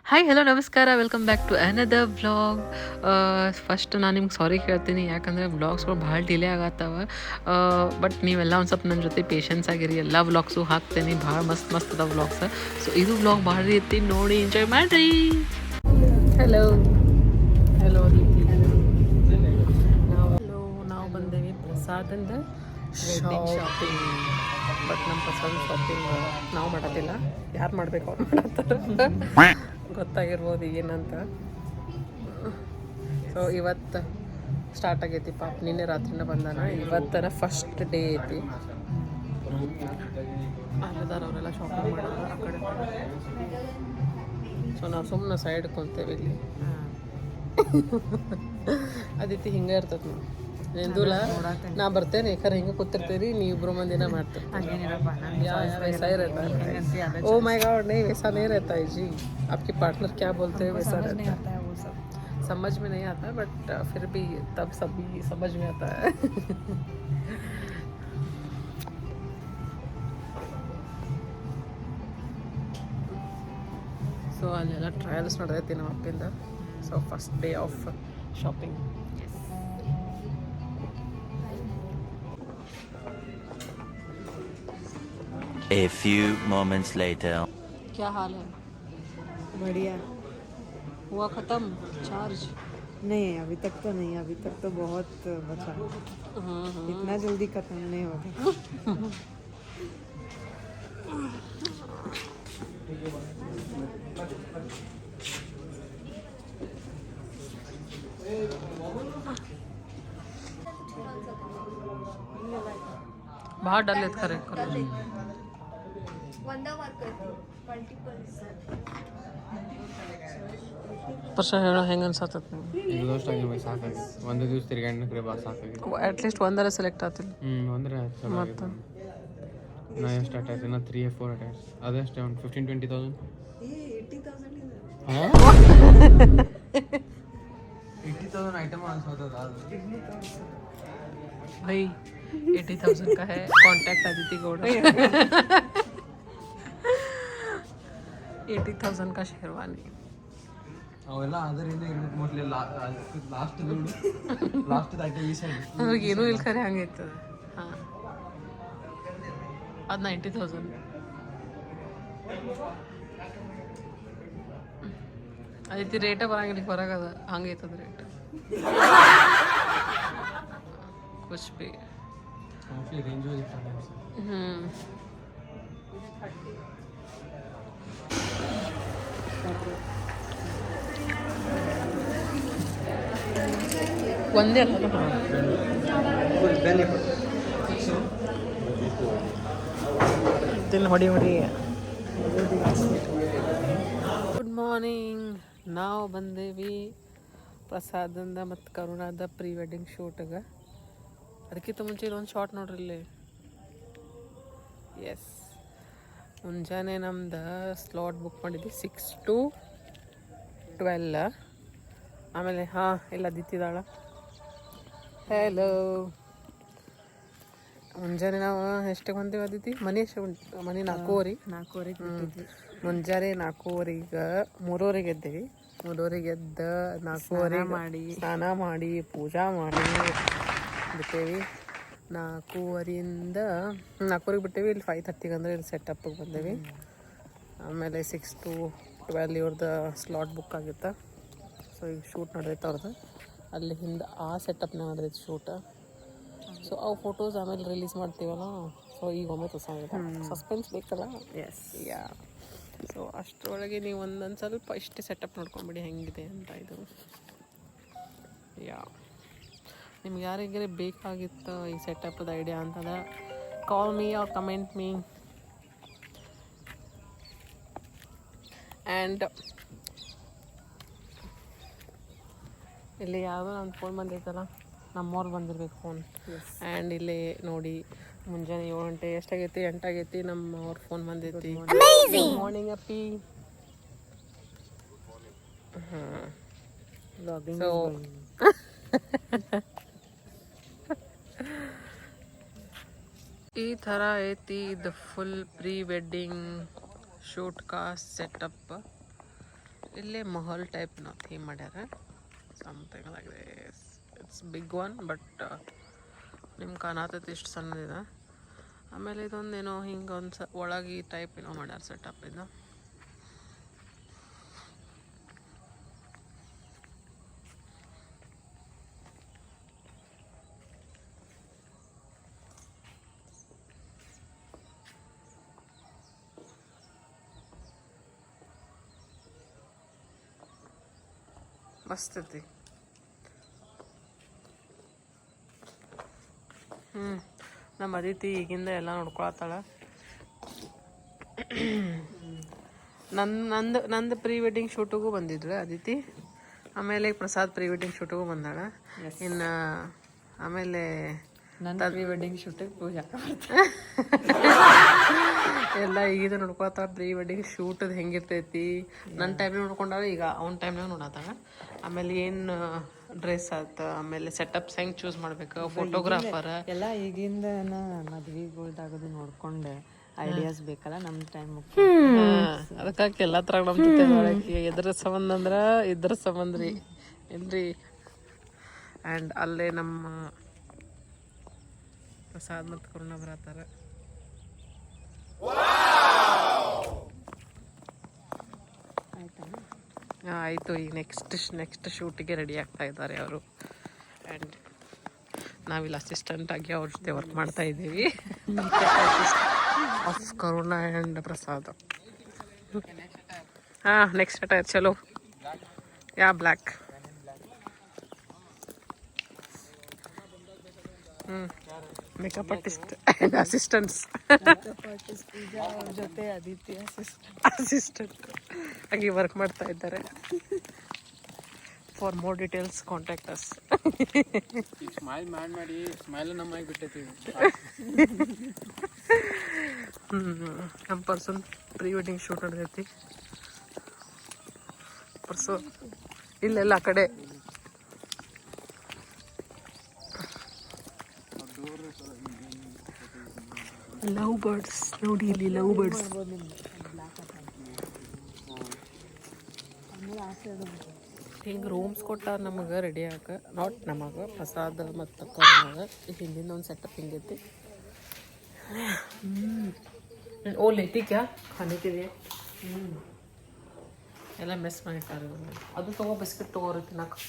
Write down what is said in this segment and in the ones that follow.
Hi hello ನಮಸ್ಕಾರ welcome back to another vlog. First ನಾನು ನಿಮ್ಗೆ ಸಾರಿ ಕೇಳ್ತೀನಿ, ಯಾಕಂದರೆ ವ್ಲಾಗ್ಸ್ಗಳು ಭಾಳ ಡಿಲೇ ಆಗತ್ತವ. ಬಟ್ ನೀವೆಲ್ಲ ಒಂದು ಸ್ವಲ್ಪ ನನ್ನ ಜೊತೆ ಪೇಷನ್ಸ್ ಆಗಿರಿ. ಎಲ್ಲ ವ್ಲಾಗ್ಸು ಹಾಕ್ತೇನೆ, ಭಾಳ ಮಸ್ತ್ ಮಸ್ತ್ ಅದ ವ್ಲಾಗ್ಸ್. ಸೊ ಇದು ವ್ಲಾಗ್ ಭಾಳ ರೀತಿ ನೋಡಿ ಎಂಜಾಯ್ ಮಾಡಿರಿ. ಹಲೋ ಹಲೋ ನಾವು ಬಂದೇವಿ ಪ್ರಸಾದಿಂದ ಶಾಪಿಂಗ್. ಬಟ್ ನಮ್ಮ ಪ್ರಸಾದ ಶಾಪಿಂಗ್ ನಾವು ಮಾಡೋದಿಲ್ಲ, ಯಾರು ಮಾಡಬೇಕು ಅವ್ರು ಮಾಡತ್ತಾರೆ. ಗೊತ್ತಾಗಿರ್ಬೋದು ಏನಂತ. ಸೊ ಇವತ್ತು ಸ್ಟಾರ್ಟ್ ಆಗೈತಿ ಪಾಪ, ನಿನ್ನೆ ರಾತ್ರಿನ ಬಂದಾನ. ಇವತ್ತನ ಫಸ್ಟ್ ಡೇ ಐತಿ. ಅಲ್ಲದಾರ ಅವರೆಲ್ಲ ಶಾಪಿಂಗ್ ಮಾಡೋರು ಆ ಕಡೆ. ಸೊ ನಾವು ಸುಮ್ಮನೆ ಸೈಡ್ ಕುಂತೇವೆ ಇಲ್ಲಿ. ಅದಿತಿ ಹಿಂಗೆ ಇರ್ತದೆ ನಾವು ನಿಂದುಲ್ಲ, ನಾ ಬರ್ತೇನೆ ಖರೆ ಹಿಂಗೆ ಕೂತಿರ್ತೀರಿ, ನೀವಿಬ್ರು ಮಂದಿನ ಮಾಡ್ತೀರಿ. वैसा ही रहता है. ओ माय गॉड, नहीं वैसा नहीं रहता है जी. आपके पार्टनर क्या बोलते हैं वैसा रहता है. वो सब समझ में नहीं आता, बट फिर भी तब सभी समझ में आता है. ಸೊ ಅಲ್ಲೆಲ್ಲ ಟ್ರಯಲ್ಸ್ ನಡೆದೈತಿ ನಮ್ಮ ಅಪ್ಪಿಂದ. So first day of shopping. A few moments later. क्या हाल है? बढ़िया। हुआ ख़त्म चार्ज? नहीं अभी तक तो नहीं, अभी तक तो बहुत बचा। इतना जल्दी खत्म नहीं होगा। बाहर डाल लेते खरे करो. ವರ್ಷ ಹೇಳೋ ಹೆಂಗೆ ಅನ್ಸತ್ತದ ಇದು ದೋಷ್ಟ ಆಗಿ ಸಾಕಾಗಿ ಒಂದು ದಿವಸ ತಿರ್ಗಾಡ್ರೆ ಬಾ ಸಾಕಾಗಿ. ಅಟ್ಲೀಸ್ಟ್ ಒಂದರ ಸೆಲೆಕ್ಟ್ ಆಗ್ತಿಲ್ಲ. ಅಂದರೆ ಮತ್ತು ನಾ ಎಷ್ಟು ಅಟ್ಯಾಚ್ ನಾ 3 or 4 ಅಟ್ಯಾಚ್ ಅದಷ್ಟೇ ಒಂದು 15,000-20,000. 80,000 ಐಟಮ್ ಅನ್ಸೋತದ ಅದು. भाई 80,000 का है. कांटेक्ट अदिति गौड़ा. 80,000 का शेरवानी. ಅವೆಲ್ಲ ಅದರಿಂದ ಮೋಸ್ಟ್ಲಿ ಲಾಸ್ಟ್ ಐಟಮ್ ಈ ಸೈಡ್ ಅದ್ರಾಗ ಏನೂ ಇಲ್ಲ ಖರೆ ಹಂಗೈತದ. ಹಾಂ ಅದು 90,000. ಅದೈತಿ ರೇಟ ಬರಂಗಿಲ್ಲ ಹೊರಗದ, ಹಂಗೈತದ ರೇಟ್. ಕುಚ್ ಬಿ ಮೋಸ್ಟ್ಲಿ ರೇಂಜ್ ಒಂದೇ ಅಲ್ಲ. ಹೊಡಿ ಗುಡ್ ಮಾರ್ನಿಂಗ್. ನಾವು ಬಂದೇವಿ ಪ್ರಸಾದಿಂದ ಮತ್ತು ಕರುಣಾದ ಪ್ರೀ ವೆಡ್ಡಿಂಗ್ ಶೂಟ್ಗೆ. ಅದಕ್ಕಿಂತ ಮುಂಚೆ ಇಲ್ಲೊಂದು ಶಾರ್ಟ್ ನೋಡ್ರಿ ಇಲ್ಲಿ. ಎಸ್, ಮುಂಜಾನೆ ನಮ್ದು ಸ್ಲಾಟ್ ಬುಕ್ ಮಾಡಿದ್ವಿ 6 to 12. ಆಮೇಲೆ ಹಾಂ ಎಲ್ಲ ದಿತ್ತಿದಾಳ. ಹಲೋ, ಮುಂಜಾನೆ ನಾವು ಎಷ್ಟಕ್ಕೆ ಬಂದೇವೆ ಅದಿತಿ? ಮನೆ 4:15. ಮುಂಜಾನೆ 4:15 3:00 ಎದ್ದೇವಿ. 3:00 ಎದ್ದು 4:00 ಮಾಡಿ ಸ್ನಾನ ಮಾಡಿ ಪೂಜಾ ಮಾಡಿ ಬಿಟ್ಟೇವಿ. 4:15 ಬಿಟ್ಟೇವಿ. ಇಲ್ಲಿ 5:30 ಅಂದರೆ ಇಲ್ಲಿ ಸೆಟಪ್ಗೆ ಬಂದೇವಿ. ಆಮೇಲೆ 6 to 12 ಇವ್ರದ್ದು ಸ್ಲಾಟ್ ಬುಕ್ ಆಗಿತ್ತು. ಸೊ ಈಗ ಶೂಟ್ ನಡೆದೈತೆ ಅವ್ರದ್ದು. ಅಲ್ಲಿ ಹಿಂದೆ ಆ ಸೆಟಪ್ನ ನಡೆದೈತೆ ಶೂಟ. ಸೊ ಅವು ಫೋಟೋಸ್ ಆಮೇಲೆ ರಿಲೀಸ್ ಮಾಡ್ತೀವಲ್ಲ. ಸೊ ಈಗ ಒಮ್ಮೆ ಸಸ್ಪೆನ್ಸ್ ಬೇಕಲ್ಲ. Yes yeah. ಸೊ ಅಷ್ಟರೊಳಗೆ ನೀವು ಒಂದೊಂದು ಸ್ವಲ್ಪ ಇಷ್ಟೇ ಸೆಟಪ್ ನೋಡ್ಕೊಂಬಿಡಿ ಹೆಂಗಿದೆ ಅಂತ. ಇದು ಯಾ, ನಿಮ್ಗೆ ಯಾರಿಗಾರೆ ಬೇಕಾಗಿತ್ತು ಈ ಸೆಟಪ್ದ ಐಡಿಯಾ ಅಂತಂದ್ರೆ call me or comment me. And ಇಲ್ಲಿ ಯಾವುದೋ ನನ್ನ ಫೋನ್ ಬಂದೈತಲ್ಲ, ನಮ್ಮವ್ರು ಬಂದಿರ್ಬೇಕು ಫೋನ್. ಆ್ಯಂಡ್ ಇಲ್ಲಿ ನೋಡಿ, ಮುಂಜಾನೆ 7 ಗಂಟೆ ಎಷ್ಟಾಗೈತಿ, 8 ಆಗೈತಿ, ನಮ್ಮವ್ರ ಫೋನ್ ಬಂದೈತಿ. ಮಾರ್ನಿಂಗ್ ಅಪ್ಪಿ. ಹಾಂ, ಸೊ ಈ ಥರ ಐತಿ ಇದು ಫುಲ್ ಪ್ರೀ ವೆಡ್ಡಿಂಗ್ ಶೂಟ್ ಕಾ ಸೆಟಪ್. ಇಲ್ಲೇ ಮಹಲ್ ಟೈಪ್ ನಾವು ಥೀಮ್ ಮಾಡ್ಯಾರ something like this. It's big one but ನಿಮ್ಗೆ ಕಾಣತೈತಿ ಇಷ್ಟು ಸಣ್ಣದಿದೆ. ಆಮೇಲೆ ಇದೊಂದೇನೋ ಹಿಂಗೆ ಒಂದು ಒಳಗೆ ಈ ಟೈಪ್ ಏನೋ ಮಾಡ್ಯಾರ ಸೆಟಪ್ ಇದು. ಮಸ್ತ್ ಐತಿ. ನಮ್ಮ ಅದಿತಿ ಈಗಿಂದ ಎಲ್ಲ ನೋಡ್ಕೊಳತ್ತಾಳ. ನಂದು ಪ್ರೀ ವೆಡ್ಡಿಂಗ್ ಶೂಟಿಗೂ ಬಂದಿದ್ರು ಅದಿತಿ. ಆಮೇಲೆ ಪ್ರಸಾದ್ ಪ್ರೀ ವೆಡ್ಡಿಂಗ್ ಶೂಟಿಗೂ ಬಂದಾಳ. ಇನ್ನು ಆಮೇಲೆ ನನ್ನ ಪ್ರೀ ವೆಡ್ಡಿಂಗ್ ಶೂಟಿಗೆ ಪೂಜಾ ಎಲ್ಲ ಈಗಿದ ನೋಡ್ಕೊತಾಳ. ಪ್ರೀ ವೆಡ್ಡಿಂಗ್ ಶೂಟದ್ ಹೆಂಗಿರ್ತೈತಿ ನನ್ನ ಟೈಮ್ನಾಗ ನೋಡ್ಕೊಂಡಾಳ, ಈಗ ಅವ್ನ ಟೈಮ್ನಾಗ ನೋಡತ್ತಾಳ. ಆಮೇಲೆ ಏನು ಡ್ರೆಸ್ ಆತ, ಆಮೇಲೆ ಸೆಟಪ್ಸ್ ಹೆಂಗೆ ಚೂಸ್ ಮಾಡ್ಬೇಕು, ಫೋಟೋಗ್ರಾಫರ್ ಎಲ್ಲ ಈಗಿಂದ ಮದ್ವಿಗಳ್ದಾಗದು ನೋಡ್ಕೊಂಡು ಐಡಿಯಾಸ್ ಬೇಕಲ್ಲ ನಮ್ಮ ಟೈಮ್. ಅದಕ್ಕಾಗಿ ಎಲ್ಲ ಥರ ನಮ್ಮ ಜೊತೆ ನೋಡಕ್ಕೆ ಎದ್ರ ಸಂಬಂಧ ಅಂದ್ರೆ ಇದ್ರ ಸಂಬಂಧ ರೀ ಏನ್ರಿ. ಆ್ಯಂಡ್ ಅಲ್ಲೇ ನಮ್ಮ ಪ್ರಸಾದ್ ಮತ್ತು ಕರುಣ ಬರತ್ತಾರ. ಆಯಿತು, ಈಗ ನೆಕ್ಸ್ಟ್ ಶೂಟಿಗೆ ರೆಡಿ ಆಗ್ತಾ ಇದ್ದಾರೆ ಅವರು. ಆ್ಯಂಡ್ ನಾವಿಲ್ಲಿ ಅಸಿಸ್ಟೆಂಟ್ ಆಗಿ ಅವ್ರ ಜೊತೆ ವರ್ಕ್ ಮಾಡ್ತಾ ಇದ್ದೀವಿ. Of Karuna and Prasad. ಹಾಂ, ನೆಕ್ಸ್ಟ್ ಅಟೈರ್ ಚಲೋ. Yeah black. Makeup artist and assistants. ಜೊತೆ ಅದಿತಿ ಅಸಿಸ್ಟೆಂಟ್ ಆಗಿ ವರ್ಕ್ ಮಾಡ್ತಾ ಇದ್ದಾರೆ. For more details contact us. Smile ಮಾಡಿ ಸ್ಮೈಲ್ ನಮ್ಮಾಗಿ ಬಿಟ್ಟೈತಿ. ನಮ್ಮ ಪರ್ಸನ್ ಪ್ರೀ ವೆಡ್ಡಿಂಗ್ ಶೂಟ್ ನಡೆದೈತಿ. ಇಲ್ಲೆಲ್ಲ ಆ ಕಡೆ ಲವ್ ಬರ್ಡ್ಸ್ ನೋಡಿ, ಇಲ್ಲಿ ಲವ್ ಬರ್ಡ್ಸ್. ಹಿಂಗೆ ರೂಮ್ಸ್ ಕೊಟ್ಟಾರ ನಮಗೆ ರೆಡಿ ಆಗ. ನಾಟ್ ನಮಗೆ, ಪ್ರಸಾದ್ ಮತ್ತು ಕರುಣಾಗ. ಹಿಂದಿಂದ ಒಂದು ಸೆಟಪ್ ಹಿಂಗೈತಿ. ಓ ಲೇತಿ ಕ್ಯಾ ಖಾನೆ ಕೆ ಲಿಯೆ ಎಲ್ಲ ಮೆಸ್ ಮಾಡಿಟ್ಟಾರೆ. ಅದು ತಗೋ, ಬಿಸ್ಕಿಟ್ ತಗೋರಿ ತಿನ್ನಕ್ಕೆ.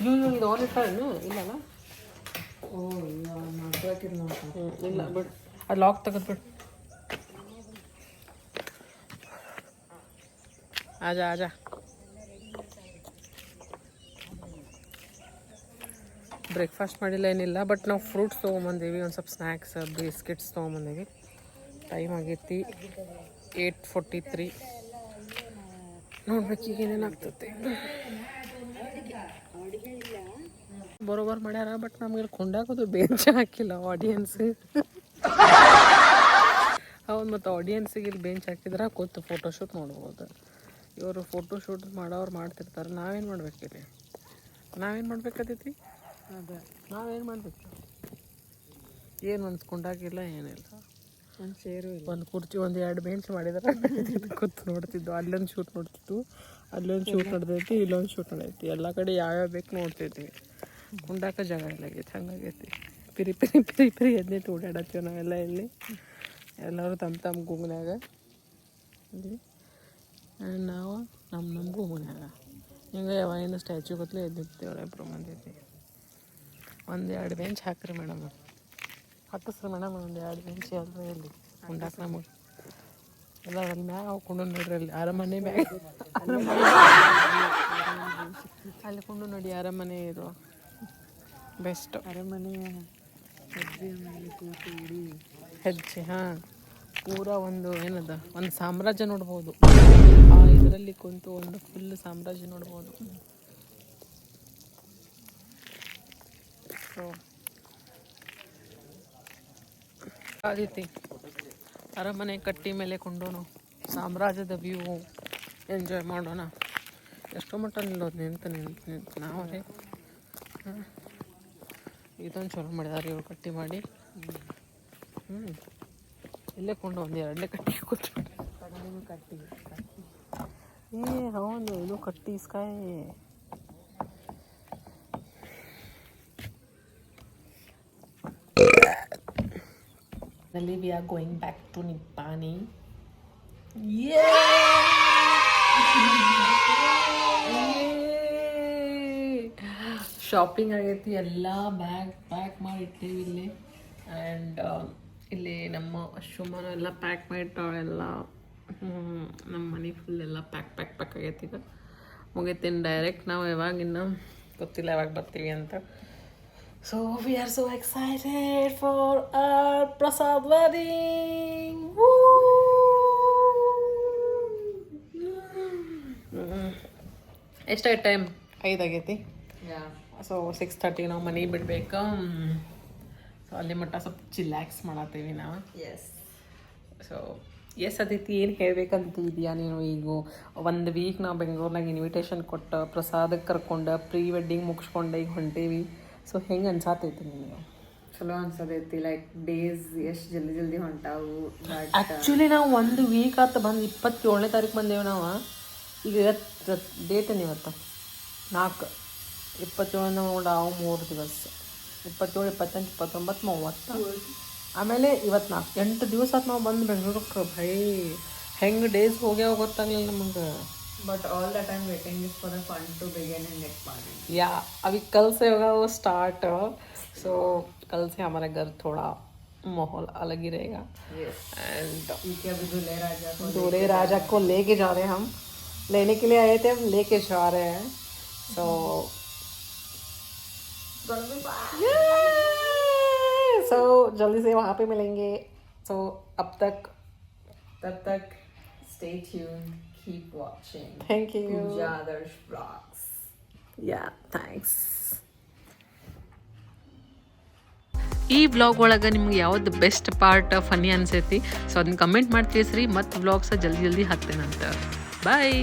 ಇದು ಆನ್ ಇಟ್ಟಾರೇನು? ಇಲ್ಲಲ್ಲ. ಓ ಇಲ್ಲ ಬಿಡು, ಅದು ಲಾಕ್ ತೆಗೆದು ಬಿಡು. ಆಜಾ ಆಜಾ. ಬ್ರೇಕ್ಫಾಸ್ಟ್ ಮಾಡಿಲ್ಲ, ಏನಿಲ್ಲ. ಬಟ್ ನಾವು ಫ್ರೂಟ್ಸ್ ತೊಗೊಂಬಂದೀವಿ, ಒಂದು ಸ್ವಲ್ಪ ಸ್ನ್ಯಾಕ್ಸ್ ಬಿಸ್ಕಿಟ್ಸ್ ತೊಗೊಂಬಂದೀವಿ. ಟೈಮ್ ಆಗೈತಿ 8:43. ನೋಡ್ಬೇಕು ಈಗ ಏನೇನು ಆಗ್ತೈತಿ. ಬರೋಬರ್ ಮಾಡ್ಯಾರ, ಬಟ್ ನಮಗೆ ಕೊಂಡಾಕೋದು ಬೆಂಚ್ ಹಾಕಿಲ್ಲ ಆಡಿಯನ್ಸ್. ಹೌದು, ಮತ್ತು ಆಡಿಯನ್ಸಿಗೆ ಇಲ್ಲಿ ಬೆಂಚ್ ಹಾಕಿದ್ರೆ ಕೂತು ಫೋಟೋಶೂಟ್ ಮಾಡ್ಬೋದು. ಇವರು ಫೋಟೋಶೂಟ್ ಮಾಡೋರು ಮಾಡ್ತಿರ್ತಾರೆ. ನಾವೇನು ಮಾಡ್ಬೇಕಿರಿ? ನಾವೇನು ಮಾಡ್ಬೇಕಾದೈತಿ? ಅದೇ ನಾವೇನು ಮಾಡಬೇಕು? ಏನು ಅನ್ಸ್ಕೊಂಡಾಗಿಲ್ಲ, ಏನಿಲ್ಲ. ಒಂದು ಚೇರು ಇಲ್ಲ, ಒಂದು ಕುರ್ಚಿ, ಒಂದು 2 ಬೆಂಚ್ ಮಾಡಿದ್ರೆ ಕೂತು ನೋಡ್ತಿದ್ದು. ಅಲ್ಲೊಂದು ಶೂಟ್ ನೋಡ್ತಿದ್ದು, ಅಲ್ಲೊಂದು ಶೂಟ್ ನಡೆದೈತಿ, ಇಲ್ಲೊಂದು ಶೂಟ್ ನಡೆದೈತಿ. ಎಲ್ಲ ಕಡೆ ಯಾವ್ಯಾವ ಬೇಕು ನೋಡ್ತಿದ್ವಿ. ಕುಂಡಾಕ ಜಾಗ ಇಲ್ಲಾಗೈತಿ, ಹಂಗಾಗೈತಿ. ಪಿರಿ ಪಿರಿ ಪಿರಿ ಪಿರಿ ಎದ್ನಿಟ್ಟು ಓಡಾಡತ್ತೀವಿ ನಾವೆಲ್ಲ ಇಲ್ಲಿ. ಎಲ್ಲರೂ ತಮ್ಮ ಗುಂಗ್ನಾಗ ಇಲ್ಲಿ, ನಾವು ನಮ್ಮ ಗುಂಗ್ನಾಗ ಹಿಂಗೆ ಯಾವಾಗಿಂದ ಸ್ಟ್ಯಾಚ್ಯೂ ಗೊತ್ತಲೇ ಎದ್ನಿರ್ತೀವಲ್ಲ ಇಬ್ಬರು ಮಂದೈತಿ. 1-2 ಬೆಂಚ್ ಹಾಕ್ರಿ ಮೇಡಮ್, ಹಾಕಿಸ್ರಿ ಮೇಡಮ್. 1-2 ಬೆಂಚ್ ಅಲ್ರಿ ಇಲ್ಲಿ ಕುಂಡಾಕ ನಮಗೆ. ಎಲ್ಲ ಅಲ್ಲಿ ಮ್ಯಾಗ ಹಾಕೊಂಡು ನೋಡ್ರಿ, ಅಲ್ಲಿ ಅರಮನೆ ಮ್ಯಾಗ ಅಲ್ಲಿ ಕೊಂಡು ನೋಡಿ. ಅರಮನೆ ಇದು ಬೆಸ್ಟ್. ಅರಮನೆಯ ಹೆಜ್ಜೆ ಮೇಲೆ ಕೂತು ಇಡೀ ಹೆಜ್ಜೆ. ಹಾಂ, ಪೂರ ಒಂದು ಏನದ, ಒಂದು ಸಾಮ್ರಾಜ್ಯ ನೋಡ್ಬೋದು. ಆ ಇದರಲ್ಲಿ ಕುಂತು ಒಂದು ಫುಲ್ ಸಾಮ್ರಾಜ್ಯ ನೋಡ್ಬೋದು. ಸೊ ಆದಿತಿ ಅರಮನೆ ಕಟ್ಟಿ ಮೇಲೆ ಕೊಂಡೋನು ಸಾಮ್ರಾಜ್ಯದ ವ್ಯೂ ಎಂಜಾಯ್ ಮಾಡೋಣ. ಎಷ್ಟೋ ಮಟ್ಟ ನಿಲ್ಲೋದು ನಿಂತು ನಾವೇ. ಇದೊಂದು ಚಲೋ ಮಾಡಿದಾರೆ ಇವ್ರು ಕಟ್ಟಿ ಮಾಡಿ. ಇಲ್ಲೇ ಕೊಂಡು ಒಂದು 2 ಕಟ್ಟಿ ಕೂತ್ಬಿಟ್ರೆ ಏ ಹೌದು ಇದು ಕಟ್ಟಿ ಇಸ್ಕಾಯಿ. Finally, we are going back to Nippani. Shopping ಆಗೈತಿ, ಎಲ್ಲ ಬ್ಯಾಗ್ ಪ್ಯಾಕ್ ಮಾಡಿ ಇಟ್ಟೇವಿ ಇಲ್ಲಿ. ಆ್ಯಂಡ್ ಇಲ್ಲಿ ನಮ್ಮ ಅಶ್ವಮನ ಎಲ್ಲ ಪ್ಯಾಕ್ ಮಾಡಿಟ್ಟವಳೆಲ್ಲ. ನಮ್ಮ ಮನೆ ಫುಲ್ ಎಲ್ಲ ಪ್ಯಾಕ್ ಆಗೈತಿ. ಈಗ ಮುಗಿತೀನಿ ಡೈರೆಕ್ಟ್. ನಾವು ಯಾವಾಗಿನ್ನ ಗೊತ್ತಿಲ್ಲ ಯಾವಾಗ ಬರ್ತೀವಿ ಅಂತ. So we are so excited for our Prasad wedding. ಎಷ್ಟಾಯ್ತು ಟೈಮ್? 5 ಆಗೈತಿ. ಸೊ 6:30 ನಾವು ಮನೆಗೆ ಬಿಡ್ಬೇಕು. ಸೊ ಅಲ್ಲಿ ಮಟ್ಟ ಸ್ವಲ್ಪ ಚಿಲ್ಲಾಕ್ಸ್ ಮಾಡತ್ತೀವಿ ನಾವು. ಸೊ ಅದೈತಿ ಏನು ಹೇಳ್ಬೇಕಂತ ಇದೆಯಾ ನೀನು? ಈಗ 1 ವೀಕ್ ನಾವು ಬೆಂಗಳೂರಿನಾಗ ಇನ್ವಿಟೇಷನ್ ಕೊಟ್ಟು ಪ್ರಸಾದಕ್ಕೆ ಕರ್ಕೊಂಡು ಪ್ರೀ ವೆಡ್ಡಿಂಗ್ ಮುಗಿಸ್ಕೊಂಡು ಈಗ ಹೊಂಟೇವಿ. ಸೊ ಹೆಂಗೆ ಅನ್ಸಾತೈತಿ ನಿಮಗೆ? ಚಲೋ ಅನ್ಸತೈತಿ. ಲೈಕ್ ಡೇಸ್ ಎಷ್ಟು ಜಲ್ದಿ ಹೊಂಟಾವು. ಆ್ಯಕ್ಚುಲಿ ನಾವು 1 ವೀಕ್ ಆತ ಬಂದು 27ನೇ ತಾರೀಕು ಬಂದೇವು ನಾವು. ಈಗ ಡೇಟ್ ಏನು ಇವತ್ತು? 4. 27 ನಾವು 3 ದಿವಸ. 27, 28, 29, 30. ಆಮೇಲೆ ಇವತ್ತು 4. 8 ದಿವಸ ಆತು ನಾವು ಬಂದು ಬೆಂಗಳೂರಿಗೆ. ಭೈ ಹೆಂಗೆ ಡೇಸ್ ಹೋಗ್ಯಾವ ಗೊತ್ತಾಗಲಿಲ್ಲ ನಮಗೆ. But all the time waiting is for the fun to begin in Nippani. या अभी कल से होगा वो स्टार्ट. सो कल से हमारा घर थोड़ा माहौल अलग ही रहेगा. एंड अभी दूल्हे राजा को लेके जा रहे हैं. हम लेने के लिए आए थे, हम लेके जा रहे हैं. सो जल्दी से वहाँ पे मिलेंगे. सो तब तक stay tuned. Keep watching. Thank you. Pooja Adarsh vlogs. Yeah, thanks. ಈ ವ್ಲಾಗ್ ಒಳಗೆ ನಿಮ್ಗೆ ಯಾವ್ದು ಬೆಸ್ಟ್ ಪಾರ್ಟ್ ಫನ್ನಿ ಅನ್ಸೈತಿ ಸೊ ಅದನ್ನ ಕಮೆಂಟ್ ಮಾಡಿ ತಿಳಿಸ್ರಿ. ಮತ್ತು ವ್ಲಾಗ್ಸ ಜಲ್ದಿ ಹಾಕ್ತೇನಂತ. ಬಾಯ್.